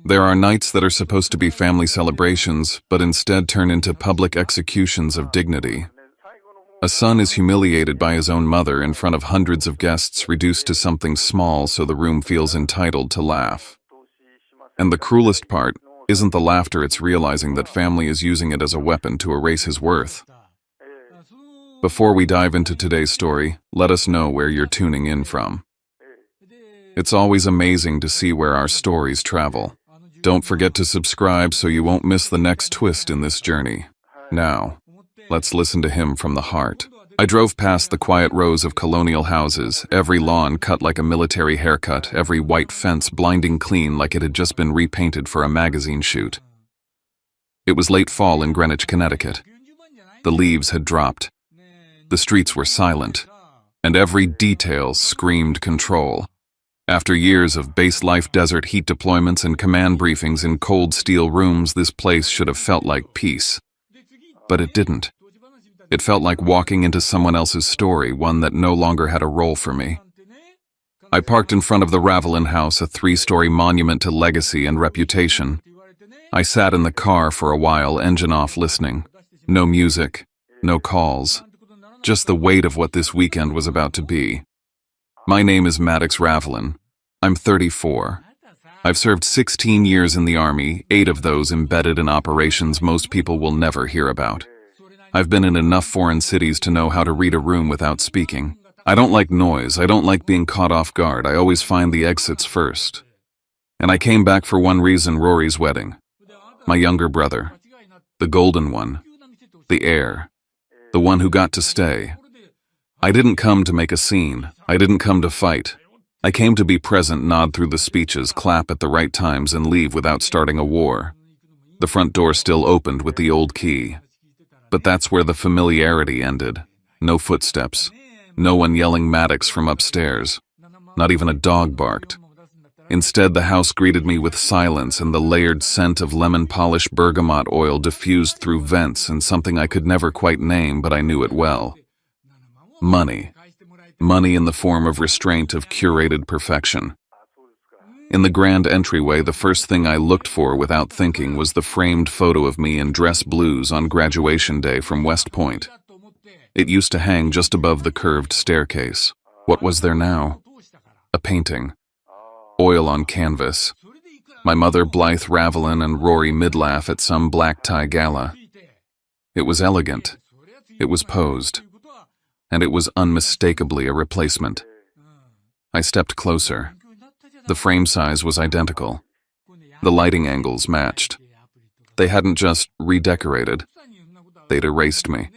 There are nights that are supposed to be family celebrations, but instead turn into public executions of dignity. A son is humiliated by his own mother in front of hundreds of guests, reduced to something small so the room feels entitled to laugh. And the cruelest part isn't the laughter, it's realizing that family is using it as a weapon to erase his worth. Before we dive into today's story, let us know where you're tuning in from. It's always amazing to see where our stories travel. Don't forget to subscribe so you won't miss the next twist in this journey. Now, let's listen to him from the heart. I drove past the quiet rows of colonial houses, every lawn cut like a military haircut, every white fence blinding clean like it had just been repainted for a magazine shoot. It was late fall in Greenwich, Connecticut. The leaves had dropped. The streets were silent, and every detail screamed control. After years of base-life desert heat deployments and command briefings in cold steel rooms, this place should have felt like peace. But it didn't. It felt like walking into someone else's story, one that no longer had a role for me. I parked in front of the Ravelin House, a 3-story monument to legacy and reputation. I sat in the car for a while, engine off, listening. No music, no calls. Just the weight of what this weekend was about to be. My name is Maddox Ravelin. I'm 34. I've served 16 years in the Army, 8 of those embedded in operations most people will never hear about. I've been in enough foreign cities to know how to read a room without speaking. I don't like noise. I don't like being caught off guard. I always find the exits first. And I came back for one reason: Rory's wedding. My younger brother. The golden one. The heir. The one who got to stay. I didn't come to make a scene. I didn't come to fight. I came to be present, nod through the speeches, clap at the right times, and leave without starting a war. The front door still opened with the old key. But that's where the familiarity ended. No footsteps. No one yelling Maddox from upstairs. Not even a dog barked. Instead, the house greeted me with silence and the layered scent of lemon-polished bergamot oil diffused through vents and something I could never quite name, but I knew it well. Money. Money in the form of restraint, of curated perfection. In the grand entryway, the first thing I looked for without thinking was the framed photo of me in dress blues on graduation day from West Point. It used to hang just above the curved staircase. What was there now? A painting. Oil on canvas. My mother, Blythe Ravelin, and Rory Midlaff at some black tie gala. It was elegant. It was posed. And it was unmistakably a replacement. I stepped closer. The frame size was identical. The lighting angles matched. They hadn't just redecorated. They'd erased me.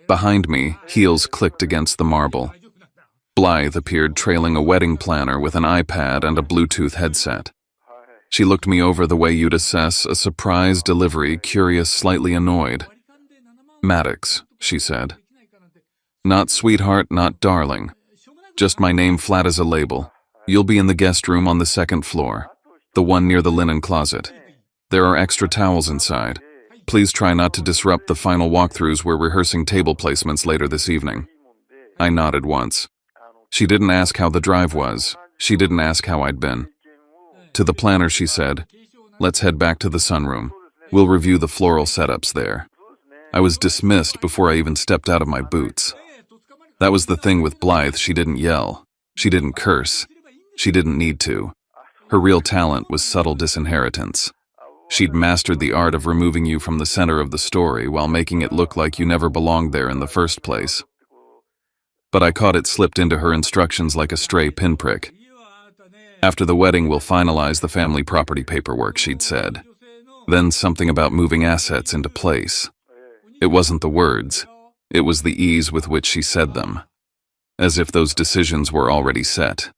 Behind me, heels clicked against the marble. Blythe appeared trailing a wedding planner with an iPad and a Bluetooth headset. She looked me over the way you'd assess a surprise delivery, curious, slightly annoyed. "Maddox," she said. "Not sweetheart, not darling. Just my name flat as a label. You'll be in the guest room on the 2nd floor, the one near the linen closet. There are extra towels inside. Please try not to disrupt the final walkthroughs. We're rehearsing table placements later this evening." I nodded once. She didn't ask how the drive was. She didn't ask how I'd been. To the planner, she said, "Let's head back to the sunroom. We'll review the floral setups there." I was dismissed before I even stepped out of my boots. That was the thing with Blythe. She didn't yell. She didn't curse. She didn't need to. Her real talent was subtle disinheritance. She'd mastered the art of removing you from the center of the story while making it look like you never belonged there in the first place. But I caught it slipped into her instructions like a stray pinprick. "After the wedding, we'll finalize the family property paperwork," she'd said. Then something about moving assets into place. It wasn't the words. It was the ease with which she said them. As if those decisions were already set.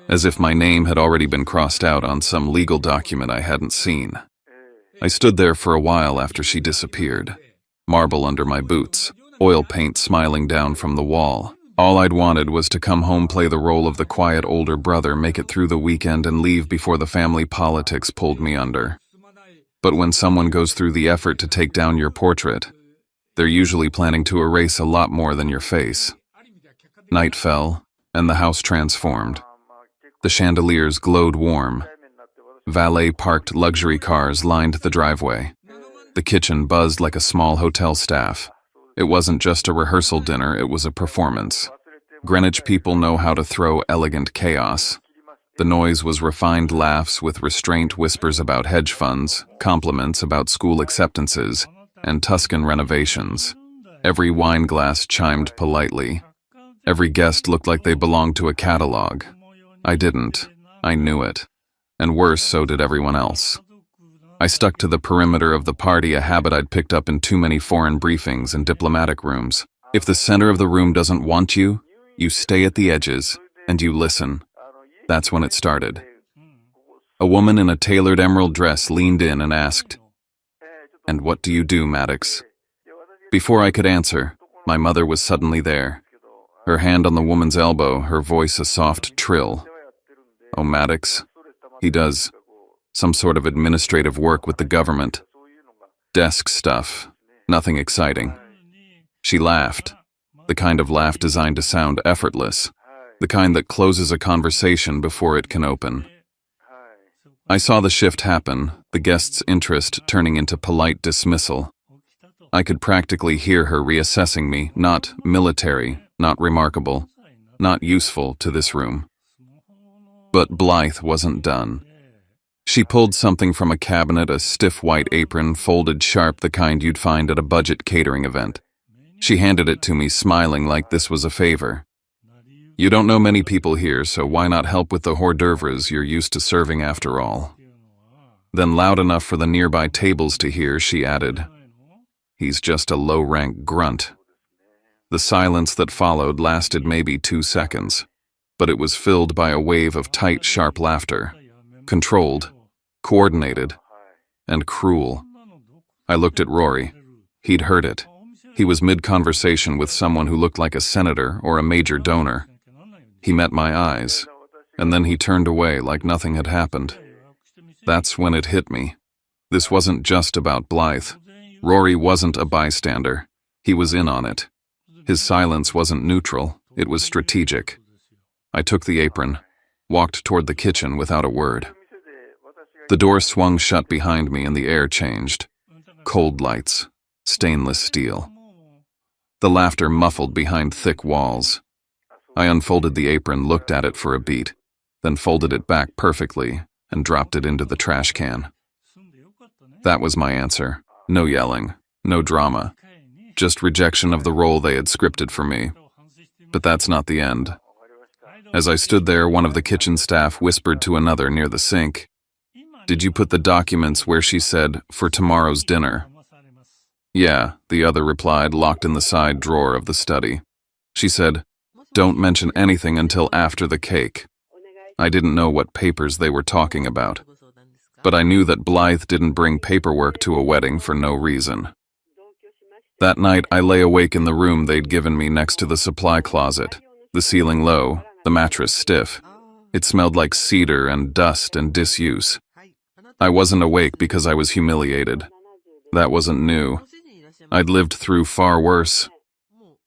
As if my name had already been crossed out on some legal document I hadn't seen. I stood there for a while after she disappeared. Marble under my boots, oil paint smiling down from the wall. All I'd wanted was to come home, play the role of the quiet older brother, make it through the weekend, and leave before the family politics pulled me under. But when someone goes through the effort to take down your portrait, they're usually planning to erase a lot more than your face. Night fell, and the house transformed. The chandeliers glowed warm. Valet-parked luxury cars lined the driveway. The kitchen buzzed like a small hotel staff. It wasn't just a rehearsal dinner, it was a performance. Greenwich people know how to throw elegant chaos. The noise was refined laughs with restraint whispers about hedge funds, compliments about school acceptances, and Tuscan renovations. Every wine glass chimed politely. Every guest looked like they belonged to a catalog. I didn't. I knew it. And worse, so did everyone else. I stuck to the perimeter of the party, a habit I'd picked up in too many foreign briefings and diplomatic rooms. If the center of the room doesn't want you, you stay at the edges, and you listen. That's when it started. A woman in a tailored emerald dress leaned in and asked, "And what do you do, Maddox?" Before I could answer, my mother was suddenly there. Her hand on the woman's elbow, her voice a soft trill. "Oh, Maddox, he does some sort of administrative work with the government. Desk stuff, nothing exciting." She laughed, the kind of laugh designed to sound effortless, the kind that closes a conversation before it can open. I saw the shift happen, the guest's interest turning into polite dismissal. I could practically hear her reassessing me, not military, not remarkable, not useful to this room. But Blythe wasn't done. She pulled something from a cabinet, a stiff white apron, folded sharp, the kind you'd find at a budget catering event. She handed it to me, smiling like this was a favor. "You don't know many people here, so why not help with the hors d'oeuvres you're used to serving after all?" Then, loud enough for the nearby tables to hear, she added, "He's just a low-rank grunt." The silence that followed lasted maybe 2 seconds, but it was filled by a wave of tight, sharp laughter. Controlled, coordinated, and cruel. I looked at Rory. He'd heard it. He was mid-conversation with someone who looked like a senator or a major donor. He met my eyes, and then he turned away like nothing had happened. That's when it hit me. This wasn't just about Blythe. Rory wasn't a bystander. He was in on it. His silence wasn't neutral, it was strategic. I took the apron, walked toward the kitchen without a word. The door swung shut behind me and the air changed. Cold lights, stainless steel. The laughter muffled behind thick walls. I unfolded the apron, looked at it for a beat, then folded it back perfectly and dropped it into the trash can. That was my answer. No yelling, no drama, just rejection of the role they had scripted for me. But that's not the end. As I stood there, one of the kitchen staff whispered to another near the sink, "Did you put the documents where she said, 'for tomorrow's dinner'?" "Yeah," the other replied, locked in the side drawer of the study. She said, "Don't mention anything until after the cake." I didn't know what papers they were talking about, but I knew that Blythe didn't bring paperwork to a wedding for no reason. That night, I lay awake in the room they'd given me next to the supply closet, the ceiling low, the mattress stiff. It smelled like cedar and dust and disuse. I wasn't awake because I was humiliated. That wasn't new. I'd lived through far worse.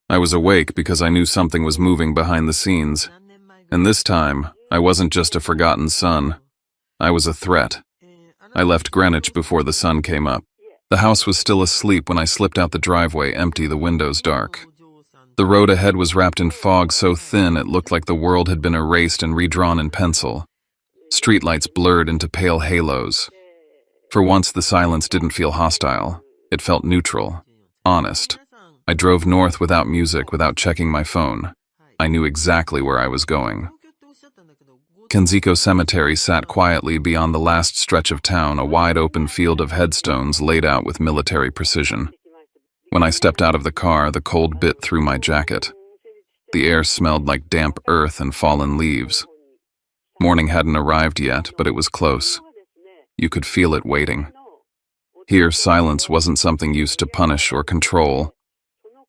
I was awake because I knew something was moving behind the scenes. And this time, I wasn't just a forgotten son. I was a threat. I left Greenwich before the sun came up. The house was still asleep when I slipped out the driveway, empty, the windows dark. The road ahead was wrapped in fog so thin it looked like the world had been erased and redrawn in pencil. Streetlights blurred into pale halos. For once, the silence didn't feel hostile. It felt neutral, honest. I drove north without music, without checking my phone. I knew exactly where I was going. Kensico Cemetery sat quietly beyond the last stretch of town, a wide-open field of headstones laid out with military precision. When I stepped out of the car, the cold bit through my jacket. The air smelled like damp earth and fallen leaves. Morning hadn't arrived yet, but it was close. You could feel it waiting. Here, silence wasn't something used to punish or control.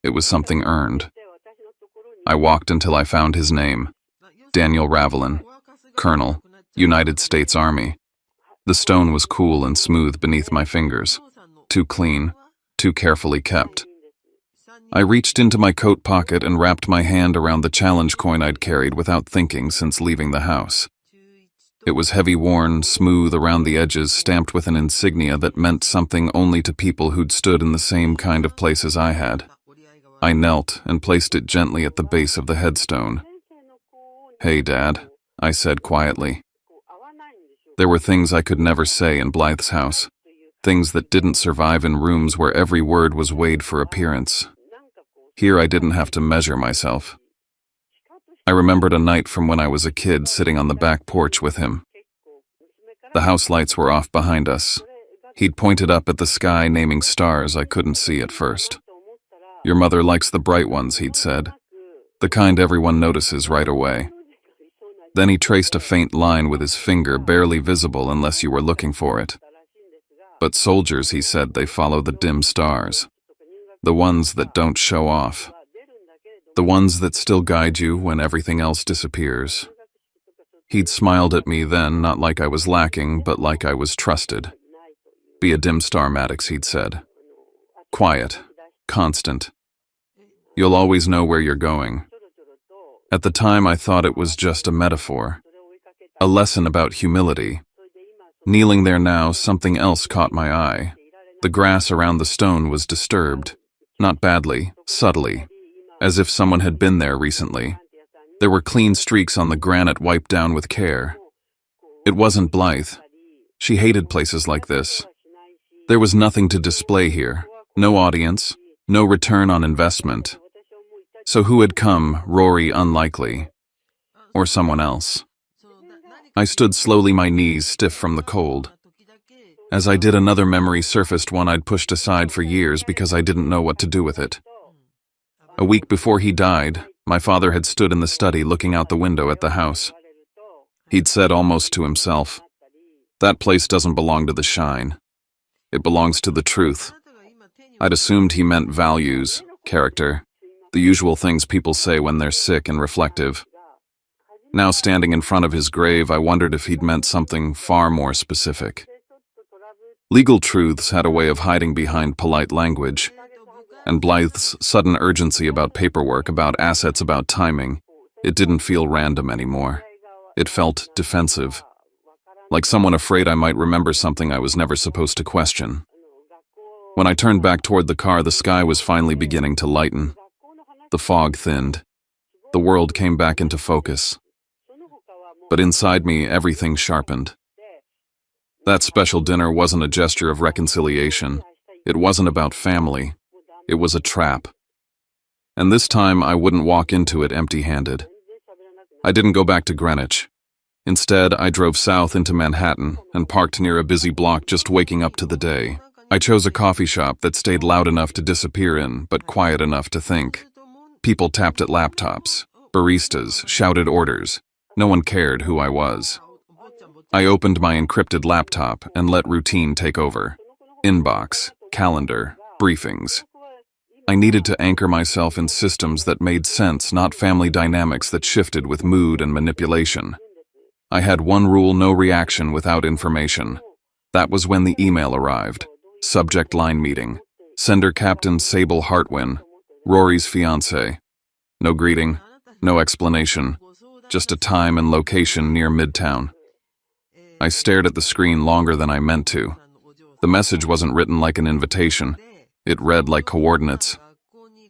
It was something earned. I walked until I found his name, Daniel Ravelin, Colonel, United States Army. The stone was cool and smooth beneath my fingers, too clean, too carefully kept. I reached into my coat pocket and wrapped my hand around the challenge coin I'd carried without thinking since leaving the house. It was heavy-worn, smooth around the edges, stamped with an insignia that meant something only to people who'd stood in the same kind of place as I had. I knelt and placed it gently at the base of the headstone. "Hey, Dad," I said quietly. There were things I could never say in Blythe's house, things that didn't survive in rooms where every word was weighed for appearance. Here I didn't have to measure myself. I remembered a night from when I was a kid sitting on the back porch with him. The house lights were off behind us. He'd pointed up at the sky, naming stars I couldn't see at first. "Your mother likes the bright ones," he'd said. "The kind everyone notices right away." Then he traced a faint line with his finger, barely visible unless you were looking for it. "But soldiers," he said, "they follow the dim stars. The ones that don't show off. The ones that still guide you when everything else disappears." He'd smiled at me then, not like I was lacking, but like I was trusted. "Be a dim star, Maddox," he'd said. "Quiet, constant. You'll always know where you're going." At the time, I thought it was just a metaphor, a lesson about humility. Kneeling there now, something else caught my eye. The grass around the stone was disturbed, not badly, subtly, as if someone had been there recently. There were clean streaks on the granite wiped down with care. It wasn't Blythe. She hated places like this. There was nothing to display here, no audience, no return on investment. So who had come? Rory, unlikely. Or someone else. I stood slowly, my knees stiff from the cold. As I did, another memory surfaced, one I'd pushed aside for years because I didn't know what to do with it. A week before he died, my father had stood in the study looking out the window at the house. He'd said almost to himself, "That place doesn't belong to the shine. It belongs to the truth." I'd assumed he meant values, character, the usual things people say when they're sick and reflective. Now, standing in front of his grave, I wondered if he'd meant something far more specific. Legal truths had a way of hiding behind polite language, and Blythe's sudden urgency about paperwork, about assets, about timing, it didn't feel random anymore. It felt defensive, like someone afraid I might remember something I was never supposed to question. When I turned back toward the car, the sky was finally beginning to lighten. The fog thinned. The world came back into focus. But inside me, everything sharpened. That special dinner wasn't a gesture of reconciliation. It wasn't about family. It was a trap. And this time, I wouldn't walk into it empty-handed. I didn't go back to Greenwich. Instead, I drove south into Manhattan and parked near a busy block, just waking up to the day. I chose a coffee shop that stayed loud enough to disappear in, but quiet enough to think. People tapped at laptops. Baristas shouted orders. No one cared who I was. I opened my encrypted laptop and let routine take over. Inbox, calendar, briefings. I needed to anchor myself in systems that made sense, not family dynamics that shifted with mood and manipulation. I had one rule: no reaction without information. That was when the email arrived. Subject line: meeting. Sender: Captain Sable Hartwin, Rory's fiancé. No greeting, no explanation, just a time and location near Midtown. I stared at the screen longer than I meant to. The message wasn't written like an invitation. It read like coordinates.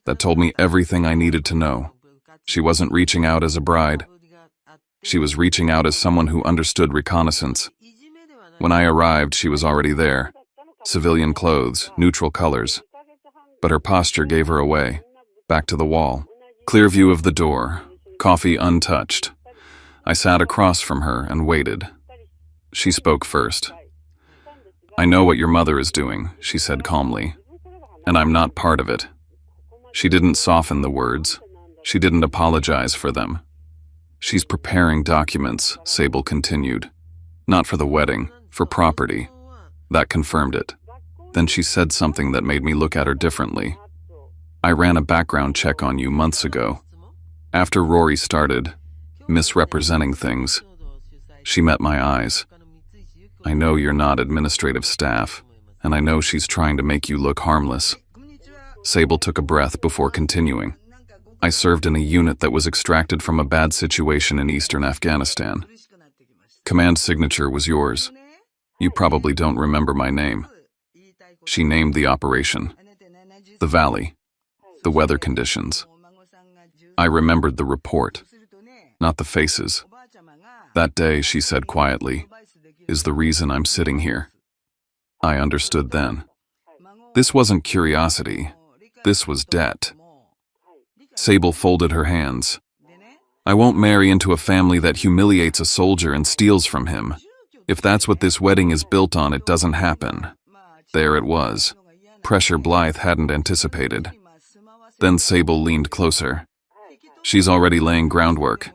That told me everything I needed to know. She wasn't reaching out as a bride. She was reaching out as someone who understood reconnaissance. When I arrived, she was already there. Civilian clothes, neutral colors. But her posture gave her away. Back to the wall. Clear view of the door. Coffee untouched. I sat across from her and waited. She spoke first. "I know what your mother is doing," she said calmly. "And I'm not part of it." She didn't soften the words. She didn't apologize for them. "She's preparing documents," Sable continued. "Not for the wedding, for property." That confirmed it. Then she said something that made me look at her differently. "I ran a background check on you months ago. After Rory started misrepresenting things." She met my eyes. "I know you're not administrative staff, and I know she's trying to make you look harmless." Sable took a breath before continuing. "I served in a unit that was extracted from a bad situation in eastern Afghanistan. Command signature was yours. You probably don't remember my name. She named the operation. The valley. The weather conditions. I remembered the report, not the faces. That day, she said quietly, is the reason I'm sitting here. I understood then. This wasn't curiosity. This was debt. Sable folded her hands. I won't marry into a family that humiliates a soldier and steals from him. If that's what this wedding is built on, it doesn't happen. There it was. Pressure Blythe hadn't anticipated. Then Sable leaned closer. She's already laying groundwork.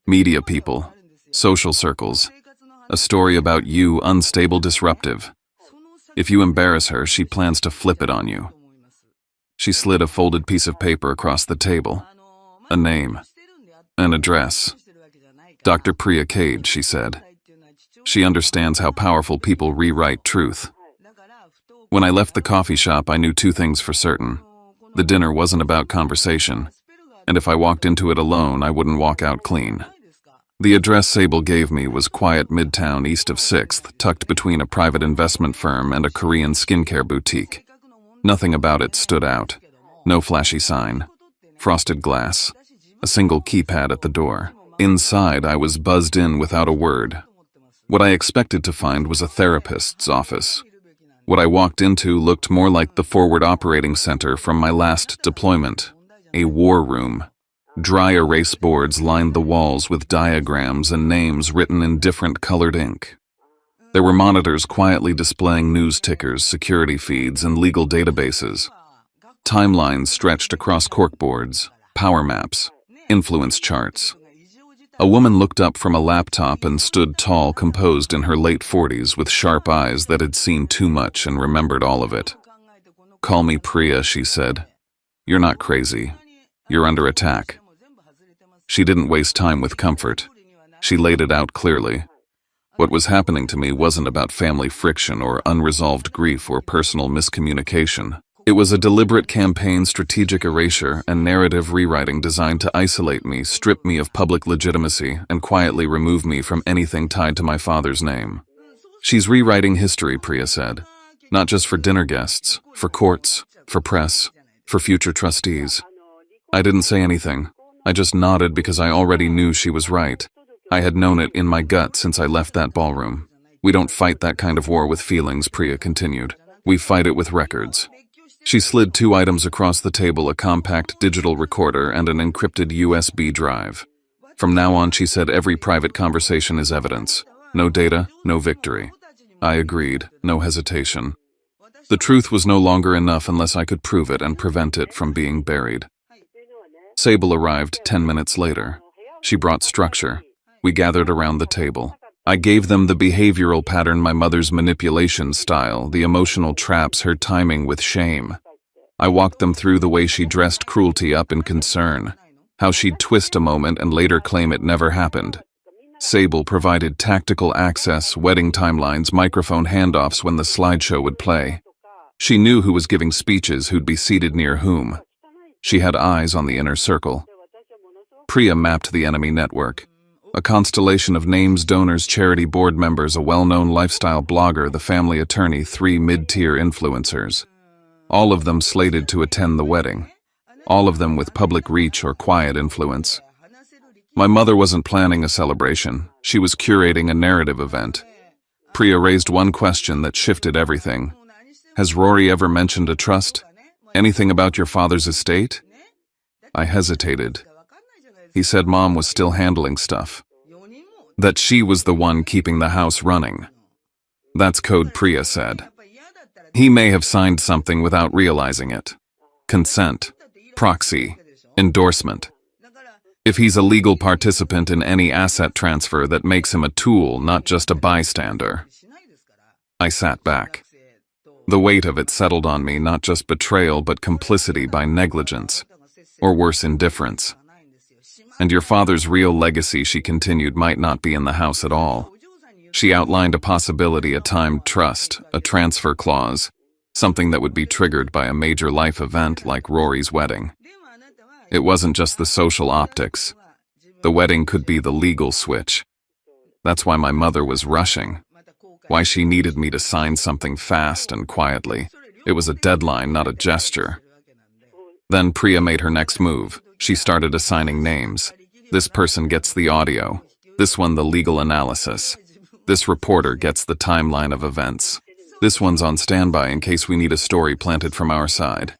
Media people. Social circles. A story about you, unstable, disruptive. If you embarrass her, she plans to flip it on you. She slid a folded piece of paper across the table. A name. An address. Dr. Priya Cade, she said. She understands how powerful people rewrite truth. When I left the coffee shop, I knew two things for certain. The dinner wasn't about conversation, and if I walked into it alone, I wouldn't walk out clean. The address Sable gave me was quiet midtown east of 6th, tucked between a private investment firm and a Korean skincare boutique. Nothing about it stood out. No flashy sign. Frosted glass. A single keypad at the door. Inside, I was buzzed in without a word. What I expected to find was a therapist's office. What I walked into looked more like the forward operating center from my last deployment. A war room. Dry erase boards lined the walls with diagrams and names written in different colored ink. There were monitors quietly displaying news tickers, security feeds, and legal databases. Timelines stretched across corkboards, power maps, influence charts. A woman looked up from a laptop and stood tall, composed in her late 40s with sharp eyes that had seen too much and remembered all of it. "Call me Priya," she said. "You're not crazy. You're under attack." She didn't waste time with comfort. She laid it out clearly. What was happening to me wasn't about family friction or unresolved grief or personal miscommunication. It was a deliberate campaign, strategic erasure, and narrative rewriting designed to isolate me, strip me of public legitimacy, and quietly remove me from anything tied to my father's name. "She's rewriting history," Priya said. "Not just for dinner guests, for courts, for press, for future trustees." I didn't say anything. I just nodded because I already knew she was right. I had known it in my gut since I left that ballroom. "We don't fight that kind of war with feelings," Priya continued. "We fight it with records." She slid 2 items across the table, a compact digital recorder and an encrypted USB drive. "From now on," she said, "every private conversation is evidence. No data, no victory." I agreed, no hesitation. The truth was no longer enough unless I could prove it and prevent it from being buried. Sable arrived 10 minutes later. She brought structure. We gathered around the table. I gave them the behavioral pattern, my mother's manipulation style, the emotional traps, her timing with shame. I walked them through the way she dressed cruelty up in concern, how she'd twist a moment and later claim it never happened. Sable provided tactical access, wedding timelines, microphone handoffs when the slideshow would play. She knew who was giving speeches, who'd be seated near whom. She had eyes on the inner circle. Priya mapped the enemy network. A constellation of names, donors, charity board members, a well-known lifestyle blogger, the family attorney, 3 mid-tier influencers. All of them slated to attend the wedding. All of them with public reach or quiet influence. My mother wasn't planning a celebration. She was curating a narrative event. Priya raised one question that shifted everything. "Has Rory ever mentioned a trust? Anything about your father's estate?" I hesitated. He said Mom was still handling stuff. That she was the one keeping the house running. "That's code," Priya said. "He may have signed something without realizing it. Consent, proxy, endorsement. If he's a legal participant in any asset transfer, that makes him a tool, not just a bystander." I sat back. The weight of it settled on me, not just betrayal, but complicity by negligence, or worse, indifference. "And your father's real legacy," she continued, "might not be in the house at all." She outlined a possibility, a timed trust, a transfer clause, something that would be triggered by a major life event like Rory's wedding. It wasn't just the social optics. The wedding could be the legal switch. That's why my mother was rushing. Why she needed me to sign something fast and quietly. It was a deadline, not a gesture. Then Priya made her next move. She started assigning names. This person gets the audio. This one the legal analysis. This reporter gets the timeline of events. This one's on standby in case we need a story planted from our side.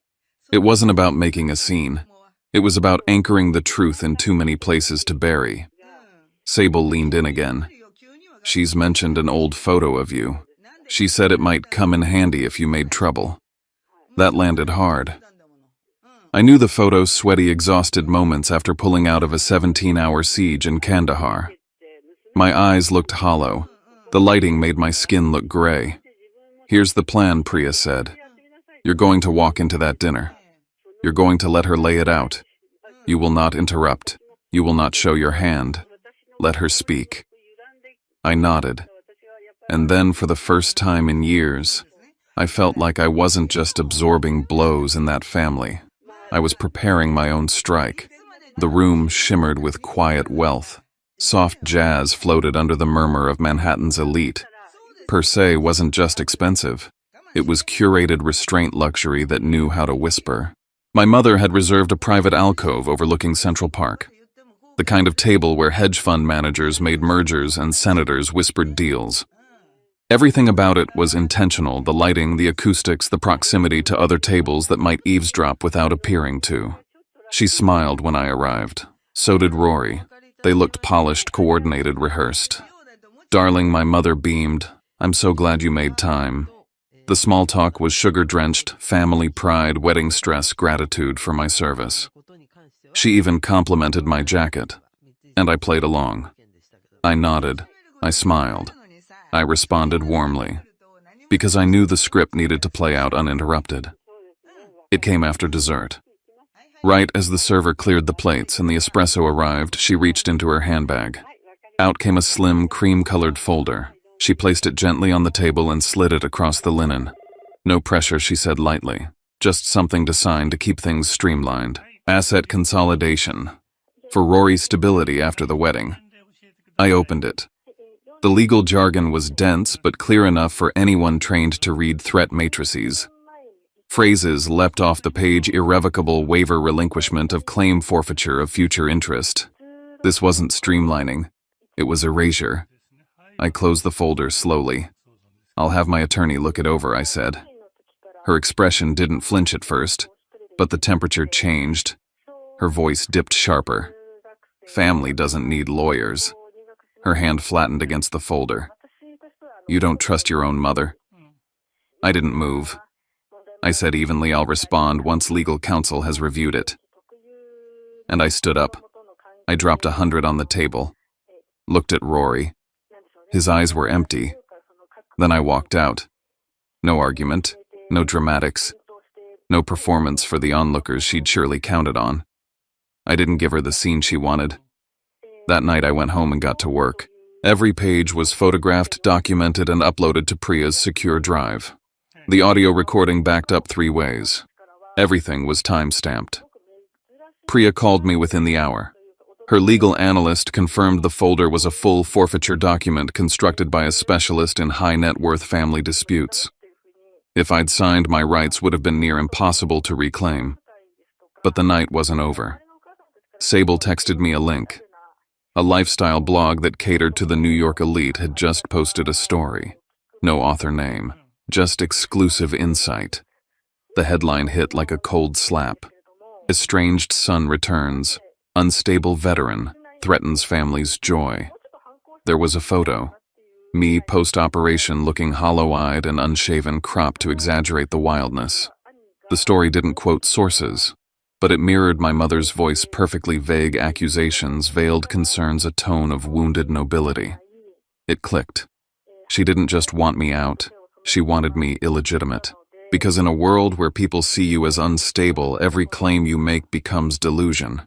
It wasn't about making a scene. It was about anchoring the truth in too many places to bury. Sable leaned in again. She's mentioned an old photo of you. She said it might come in handy if you made trouble. That landed hard. I knew the photo's sweaty, exhausted moments after pulling out of a 17-hour siege in Kandahar. My eyes looked hollow. The lighting made my skin look gray. Here's the plan, Priya said. You're going to walk into that dinner. You're going to let her lay it out. You will not interrupt. You will not show your hand. Let her speak. I nodded. And then, for the first time in years, I felt like I wasn't just absorbing blows in that family. I was preparing my own strike. The room shimmered with quiet wealth. Soft jazz floated under the murmur of Manhattan's elite. Per se wasn't just expensive. It was curated restraint luxury that knew how to whisper. My mother had reserved a private alcove overlooking Central Park. The kind of table where hedge fund managers made mergers and senators whispered deals. Everything about it was intentional, the lighting, the acoustics, the proximity to other tables that might eavesdrop without appearing to. She smiled when I arrived. So did Rory. They looked polished, coordinated, rehearsed. Darling, my mother beamed. I'm so glad you made time. The small talk was sugar-drenched, family pride, wedding stress, gratitude for my service. She even complimented my jacket, and I played along. I nodded. I smiled. I responded warmly, because I knew the script needed to play out uninterrupted. It came after dessert. Right as the server cleared the plates and the espresso arrived, she reached into her handbag. Out came a slim, cream-colored folder. She placed it gently on the table and slid it across the linen. No pressure, she said lightly. Just something to sign to keep things streamlined. Asset consolidation. For Rory's stability after the wedding. I opened it. The legal jargon was dense but clear enough for anyone trained to read threat matrices. Phrases leapt off the page: irrevocable waiver, relinquishment of claim, forfeiture of future interest. This wasn't streamlining. It was erasure. I closed the folder slowly. I'll have my attorney look it over, I said. Her expression didn't flinch at first, but the temperature changed. Her voice dipped sharper. Family doesn't need lawyers. Her hand flattened against the folder. You don't trust your own mother? I didn't move. I said evenly, I'll respond once legal counsel has reviewed it. And I stood up. I dropped 100 on the table. Looked at Rory. His eyes were empty. Then I walked out. No argument, no dramatics, no performance for the onlookers she'd surely counted on. I didn't give her the scene she wanted. That night I went home and got to work. Every page was photographed, documented, and uploaded to Priya's secure drive. The audio recording backed up 3 ways. Everything was time-stamped. Priya called me within the hour. Her legal analyst confirmed the folder was a full forfeiture document constructed by a specialist in high-net-worth family disputes. If I'd signed, my rights would have been near impossible to reclaim. But the night wasn't over. Sable texted me a link. A lifestyle blog that catered to the New York elite had just posted a story. No author name, just exclusive insight. The headline hit like a cold slap. Estranged son returns. Unstable veteran threatens family's joy. There was a photo. Me post-operation looking hollow-eyed and unshaven, cropped to exaggerate the wildness. The story didn't quote sources, but it mirrored my mother's voice, perfectly vague accusations, veiled concerns, a tone of wounded nobility. It clicked. She didn't just want me out, she wanted me illegitimate. Because in a world where people see you as unstable, every claim you make becomes delusion.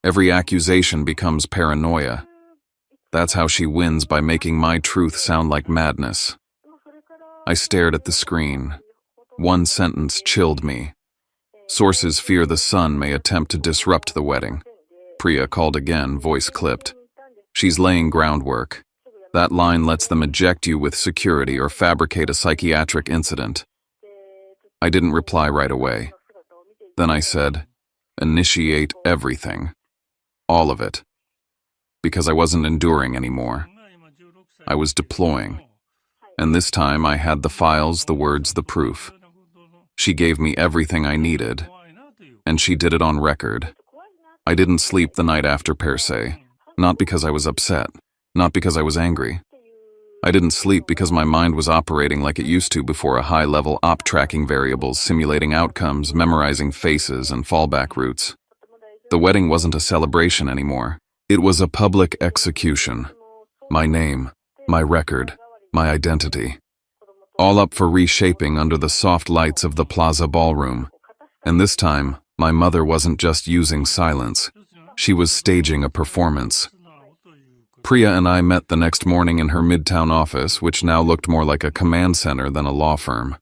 Every accusation becomes paranoia. That's how she wins, by making my truth sound like madness. I stared at the screen. One sentence chilled me. Sources fear the son may attempt to disrupt the wedding. Priya called again, voice clipped. She's laying groundwork. That line lets them eject you with security or fabricate a psychiatric incident. I didn't reply right away. Then I said, initiate everything. All of it. Because I wasn't enduring anymore. I was deploying. And this time I had the files, the words, the proof. She gave me everything I needed. And she did it on record. I didn't sleep the night after per se. Not because I was upset. Not because I was angry. I didn't sleep because my mind was operating like it used to before a high-level op tracking variables, simulating outcomes, memorizing faces, and fallback routes. The wedding wasn't a celebration anymore. It was a public execution. My name, my record, my identity. All up for reshaping under the soft lights of the Plaza Ballroom. And this time, my mother wasn't just using silence. She was staging a performance. Priya and I met the next morning in her midtown office, which now looked more like a command center than a law firm.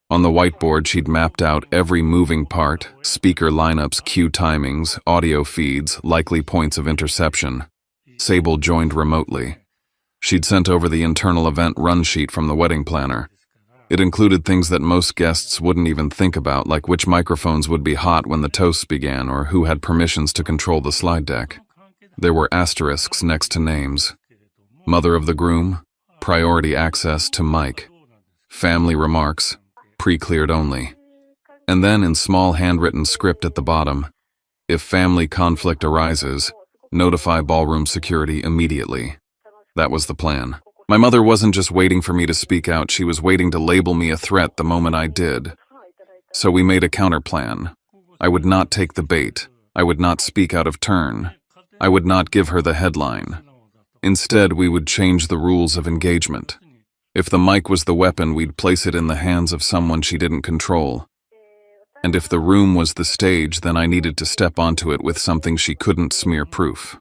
On the whiteboard, she'd mapped out every moving part, speaker lineups, cue timings, audio feeds, likely points of interception. Sable joined remotely. She'd sent over the internal event run sheet from the wedding planner. It included things that most guests wouldn't even think about, like which microphones would be hot when the toasts began or who had permissions to control the slide deck. There were asterisks next to names. Mother of the groom, priority access to mic. Family remarks, pre-cleared only. And then in small handwritten script at the bottom, if family conflict arises, notify ballroom security immediately. That was the plan. My mother wasn't just waiting for me to speak out, she was waiting to label me a threat the moment I did. So we made a counterplan. I would not take the bait. I would not speak out of turn. I would not give her the headline. Instead, we would change the rules of engagement. If the mic was the weapon, we'd place it in the hands of someone she didn't control. And if the room was the stage, then I needed to step onto it with something she couldn't smear proof.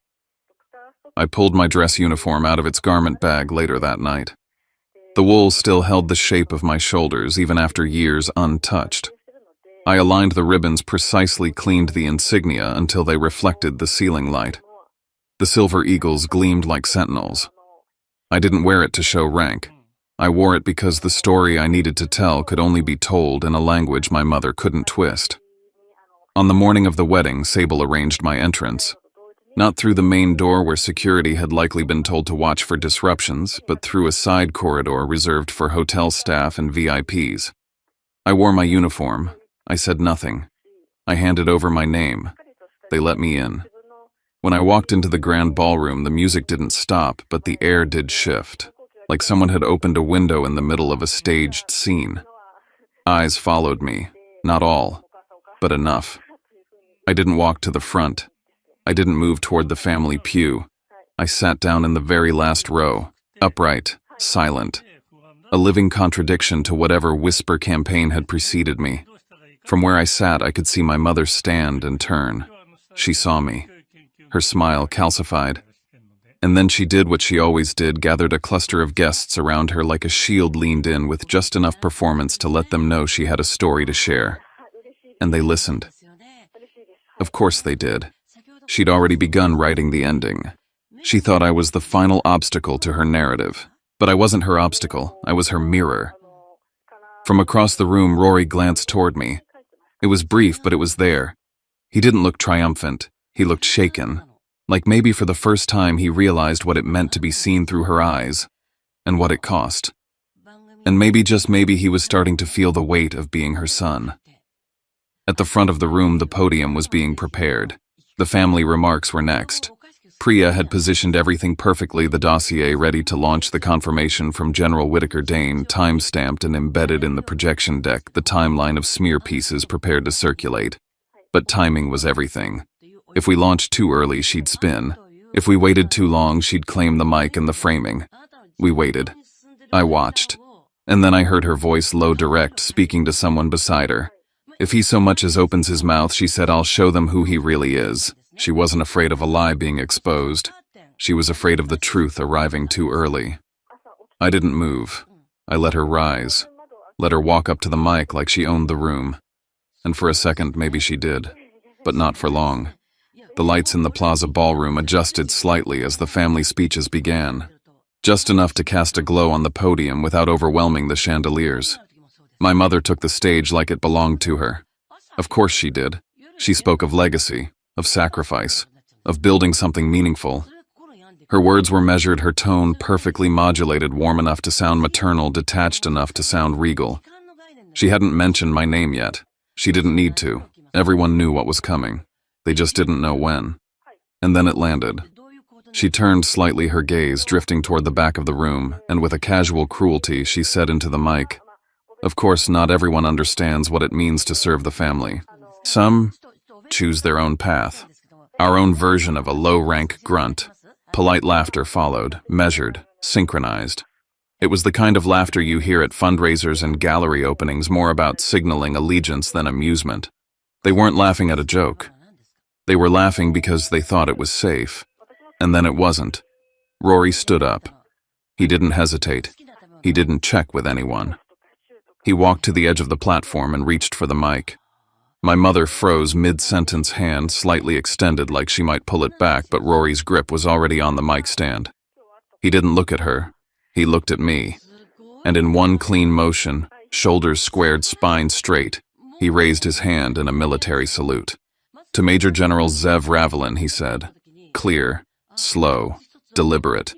I pulled my dress uniform out of its garment bag later that night. The wool still held the shape of my shoulders even after years untouched. I aligned the ribbons precisely, cleaned the insignia until they reflected the ceiling light. The silver eagles gleamed like sentinels. I didn't wear it to show rank. I wore it because the story I needed to tell could only be told in a language my mother couldn't twist. On the morning of the wedding, Sable arranged my entrance. Not through the main door where security had likely been told to watch for disruptions, but through a side corridor reserved for hotel staff and VIPs. I wore my uniform. I said nothing. I handed over my name. They let me in. When I walked into the grand ballroom, the music didn't stop, but the air did shift, like someone had opened a window in the middle of a staged scene. Eyes followed me. Not all, but enough. I didn't walk to the front. I didn't move toward the family pew. I sat down in the very last row, upright, silent. A living contradiction to whatever whisper campaign had preceded me. From where I sat, I could see my mother stand and turn. She saw me. Her smile calcified. And then she did what she always did, gathered a cluster of guests around her like a shield, leaned in with just enough performance to let them know she had a story to share. And they listened. Of course they did. She'd already begun writing the ending. She thought I was the final obstacle to her narrative. But I wasn't her obstacle, I was her mirror. From across the room, Rory glanced toward me. It was brief, but it was there. He didn't look triumphant. He looked shaken. Like maybe for the first time he realized what it meant to be seen through her eyes, and what it cost. And maybe, just maybe, he was starting to feel the weight of being her son. At the front of the room, the podium was being prepared. The family remarks were next. Priya had positioned everything perfectly, the dossier ready to launch the confirmation from General Whitaker Dane, time-stamped and embedded in the projection deck, the timeline of smear pieces prepared to circulate. But timing was everything. If we launched too early, she'd spin. If we waited too long, she'd claim the mic and the framing. We waited. I watched. And then I heard her voice, low, direct, speaking to someone beside her. If he so much as opens his mouth, she said, I'll show them who he really is. She wasn't afraid of a lie being exposed. She was afraid of the truth arriving too early. I didn't move. I let her rise. Let her walk up to the mic like she owned the room. And for a second, maybe she did. But not for long. The lights in the Plaza Ballroom adjusted slightly as the family speeches began. just enough to cast a glow on the podium without overwhelming the chandeliers. My mother took the stage like it belonged to her. Of course she did. She spoke of legacy, of sacrifice, of building something meaningful. Her words were measured, her tone perfectly modulated, warm enough to sound maternal, detached enough to sound regal. She hadn't mentioned my name yet. She didn't need to. Everyone knew what was coming. They just didn't know when. And then it landed. She turned slightly, her gaze drifting toward the back of the room, and with a casual cruelty, she said into the mic, "Of course, not everyone understands what it means to serve the family. Some choose their own path. Our own version of a low-rank grunt." Polite laughter followed, measured, synchronized. It was the kind of laughter you hear at fundraisers and gallery openings, more about signaling allegiance than amusement. They weren't laughing at a joke. They were laughing because they thought it was safe. And then it wasn't. Rory stood up. He didn't hesitate. He didn't check with anyone. He walked to the edge of the platform and reached for the mic. My mother froze mid-sentence, hand slightly extended like she might pull it back, but Rory's grip was already on the mic stand. He didn't look at her. He looked at me. And in one clean motion, shoulders squared, spine straight, he raised his hand in a military salute. "To Major General Zev Ravelin," he said. Clear, slow, deliberate.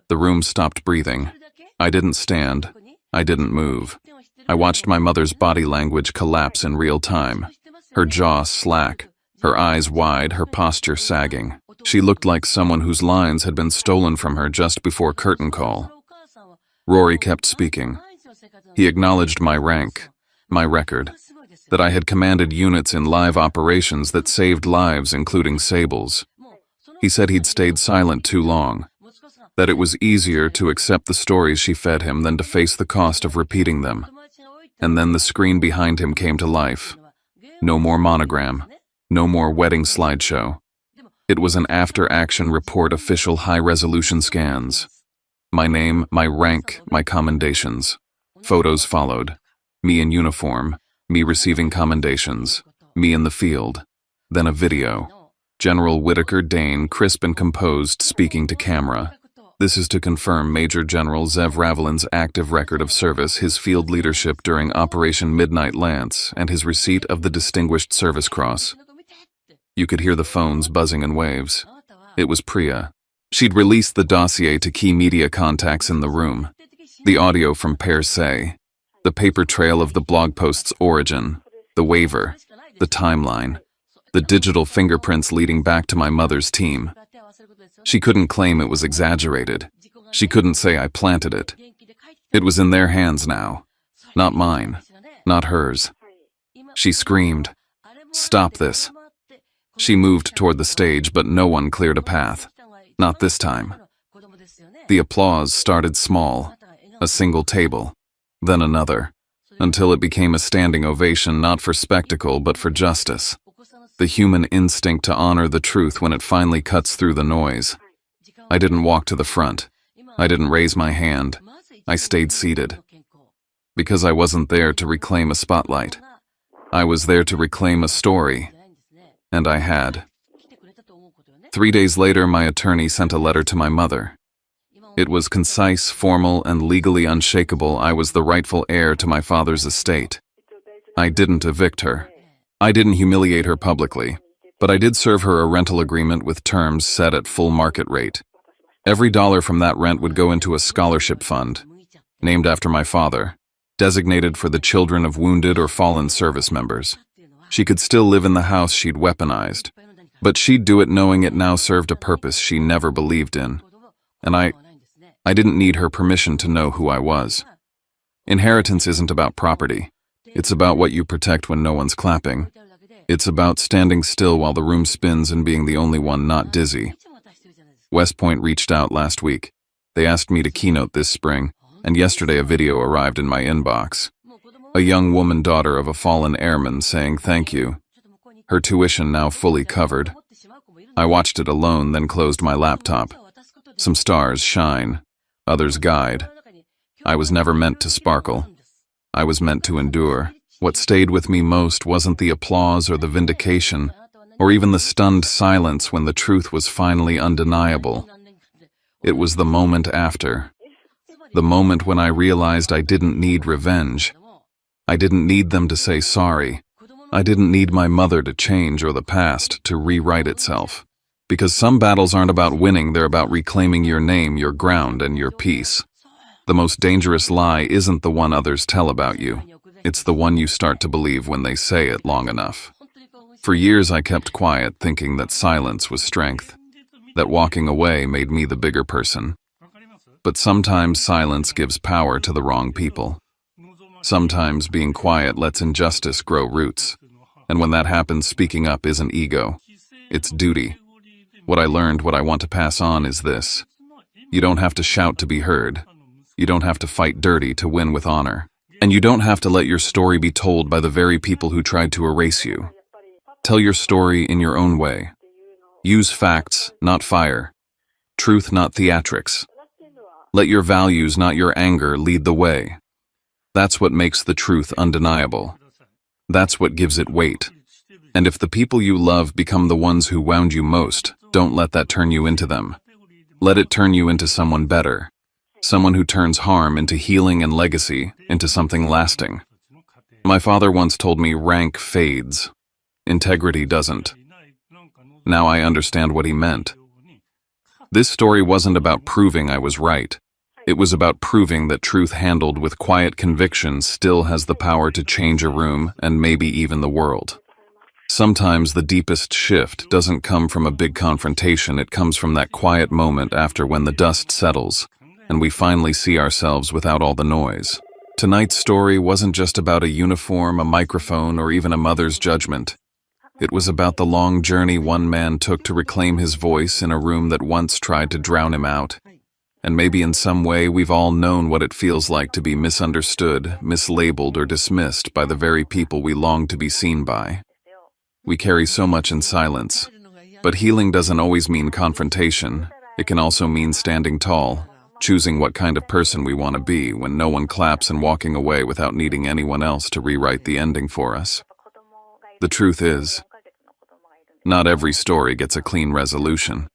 The room stopped breathing. I didn't stand. I didn't move. I watched my mother's body language collapse in real time. Her jaw slack, her eyes wide, her posture sagging. She looked like someone whose lines had been stolen from her just before curtain call. Rory kept speaking. He acknowledged my rank, my record, that I had commanded units in live operations that saved lives, including Sable's. He said he'd stayed silent too long, that it was easier to accept the stories she fed him than to face the cost of repeating them. And then the screen behind him came to life. No more monogram, no more wedding slideshow. It was an after-action report, official high-resolution scans. My name, my rank, my commendations. Photos followed. Me in uniform, me receiving commendations, me in the field. Then a video. General Whitaker Dane, crisp and composed, speaking to camera. This is to confirm Major General Zev Ravelin's active record of service, his field leadership during Operation Midnight Lance, and his receipt of the Distinguished Service Cross. You could hear the phones buzzing in waves. It was Priya. She'd released the dossier to key media contacts in the room. The audio from Per Se, the paper trail of the blog post's origin, the waiver, the timeline, the digital fingerprints leading back to my mother's team. She couldn't claim it was exaggerated. She couldn't say I planted it. It was in their hands now. Not mine. Not hers. She screamed, "Stop this." She moved toward the stage, but no one cleared a path. Not this time. The applause started small, a single table, then another, until it became a standing ovation, not for spectacle, but for justice. The human instinct to honor the truth when it finally cuts through the noise. I didn't walk to the front. I didn't raise my hand. I stayed seated. Because I wasn't there to reclaim a spotlight. I was there to reclaim a story. And I had. 3 days later, my attorney sent a letter to my mother. It was concise, formal, and legally unshakable. I was the rightful heir to my father's estate. I didn't evict her. I didn't humiliate her publicly, but I did serve her a rental agreement with terms set at full market rate. Every dollar from that rent would go into a scholarship fund, named after my father, designated for the children of wounded or fallen service members. She could still live in the house she'd weaponized, but she'd do it knowing it now served a purpose she never believed in. And I didn't need her permission to know who I was. Inheritance isn't about property. It's about what you protect when no one's clapping. It's about standing still while the room spins and being the only one not dizzy. West Point reached out last week. They asked me to keynote this spring, and yesterday a video arrived in my inbox. A young woman, daughter of a fallen airman, saying thank you. Her tuition now fully covered. I watched it alone, then closed my laptop. Some stars shine, others guide. I was never meant to sparkle. I was meant to endure. What stayed with me most wasn't the applause or the vindication, or even the stunned silence when the truth was finally undeniable. It was the moment after. The moment when I realized I didn't need revenge. I didn't need them to say sorry. I didn't need my mother to change or the past to rewrite itself. Because some battles aren't about winning, they're about reclaiming your name, your ground, and your peace. The most dangerous lie isn't the one others tell about you. It's the one you start to believe when they say it long enough. For years I kept quiet, thinking that silence was strength, that walking away made me the bigger person. But sometimes silence gives power to the wrong people. Sometimes being quiet lets injustice grow roots. And when that happens, speaking up isn't ego. It's duty. What I learned, what I want to pass on is this. You don't have to shout to be heard. You don't have to fight dirty to win with honor. And you don't have to let your story be told by the very people who tried to erase you. Tell your story in your own way. Use facts, not fire. Truth, not theatrics. Let your values, not your anger, lead the way. That's what makes the truth undeniable. That's what gives it weight. And if the people you love become the ones who wound you most, don't let that turn you into them. Let it turn you into someone better. Someone who turns harm into healing and legacy, into something lasting. My father once told me rank fades. Integrity doesn't. Now I understand what he meant. This story wasn't about proving I was right. It was about proving that truth handled with quiet conviction still has the power to change a room and maybe even the world. Sometimes the deepest shift doesn't come from a big confrontation, it comes from that quiet moment after when the dust settles, and we finally see ourselves without all the noise. Tonight's story wasn't just about a uniform, a microphone, or even a mother's judgment. It was about the long journey one man took to reclaim his voice in a room that once tried to drown him out. And maybe in some way we've all known what it feels like to be misunderstood, mislabeled, or dismissed by the very people we long to be seen by. We carry so much in silence. But healing doesn't always mean confrontation. It can also mean standing tall, choosing what kind of person we want to be when no one claps and walking away without needing anyone else to rewrite the ending for us. The truth is, not every story gets a clean resolution.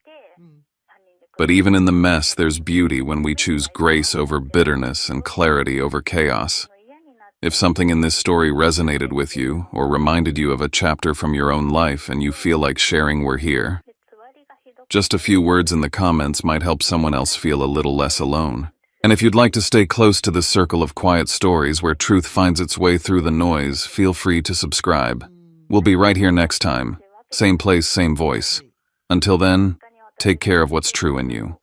But even in the mess, there's beauty when we choose grace over bitterness and clarity over chaos. If something in this story resonated with you or reminded you of a chapter from your own life and you feel like sharing, we're here. Just a few words in the comments might help someone else feel a little less alone. And if you'd like to stay close to this circle of quiet stories where truth finds its way through the noise, feel free to subscribe. We'll be right here next time. Same place, same voice. Until then, take care of what's true in you.